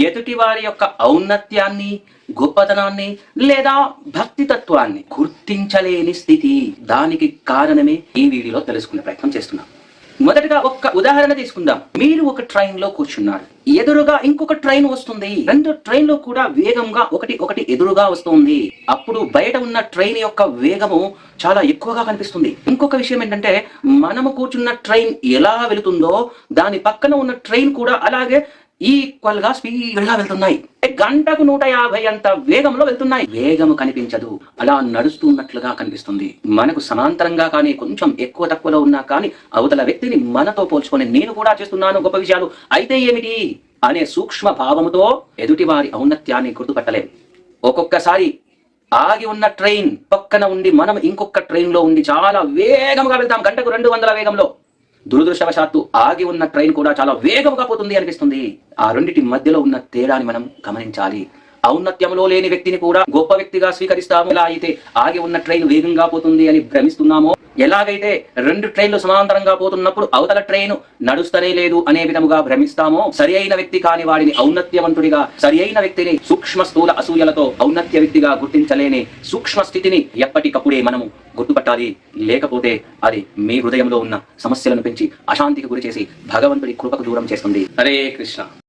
ఎదుటి వారి యొక్క ఔన్నత్యాన్ని, గొప్పతనాన్ని లేదా భక్తి తత్వాన్ని గుర్తించలేని స్థితి. దానికి కారణమే ఈ వీడియోలో తెలుసుకునే ప్రయత్నం చేస్తున్నాం. మొదటగా ఒక్క ఉదాహరణ తీసుకుందాం. మీరు ఒక ట్రైన్ లో కూర్చున్నారు, ఎదురుగా ఇంకొక ట్రైన్ వస్తుంది. రెండు ట్రైన్లు కూడా వేగంగా ఒకటి ఎదురుగా వస్తుంది. అప్పుడు బయట ఉన్న ట్రైన్ యొక్క వేగము చాలా ఎక్కువగా కనిపిస్తుంది. ఇంకొక విషయం ఏంటంటే, మనము కూర్చున్న ట్రైన్ ఎలా వెళుతుందో దాని పక్కన ఉన్న ట్రైన్ కూడా అలాగే ఈక్వల్ గా స్పీడ్ గా వెళ్తున్నాయి. గంటకు 150 అంత వేగంలో వెళ్తున్నాయి. వేగము కనిపించదు, అలా నడుస్తున్నట్లుగా కనిపిస్తుంది. మనకు సమాంతరంగా కానీ కొంచెం ఎక్కువ తక్కువలో ఉన్నా కానీ అవతల వ్యక్తిని మనతో పోల్చుకొని నేను కూడా చేస్తున్నాను గొప్ప విషయాలు, అయితే ఏమిటి అనే సూక్ష్మ భావముతో ఎదుటి వారి ఔన్నత్యాన్ని గుర్తుపట్టలేం. ఒక్కొక్కసారి ఆగి ఉన్న ట్రైన్ పక్కన ఉండి మనం ఇంకొక ట్రైన్ లో ఉండి చాలా వేగంగా వెళ్తాం, గంటకు 200 వేగంలో. దురదృష్టవశాత్తు ఆగి ఉన్న ట్రైన్ కూడా చాలా వేగంగా పోతుంది అనిపిస్తుంది. ఆ రెండిటి మధ్యలో ఉన్న తేడాని మనం గమనించాలి. ఔన్నత్యంలో లేని వ్యక్తిని కూడా గొప్ప వ్యక్తిగా స్వీకరిస్తాము. ఎలా అయితే ఆగి ఉన్న ట్రైన్ వేగంగా పోతుంది అని భ్రమిస్తున్నామో, ఎలాగైతే రెండు ట్రైన్లు సమాంతరంగా పోతున్నప్పుడు అవతల ట్రైన్ నడుస్తనే లేదు అనే విధముగా భ్రమిస్తామో, సరి అయిన వ్యక్తి కాని వాడిని ఔన్నత్యవంతుడిగా, సరి అయిన వ్యక్తిని సూక్ష్మ స్థూల అసూయలతో ఔన్నత్య వ్యక్తిగా గుర్తించలేని సూక్ష్మ స్థితిని ఎప్పటికప్పుడే మనము గుర్తుపట్టాలి. లేకపోతే అది మీ హృదయంలో ఉన్న సమస్యలను పెంచి అశాంతికి గురి చేసి భగవంతుడి కృపకు దూరం చేస్తుంది. హరే కృష్ణ.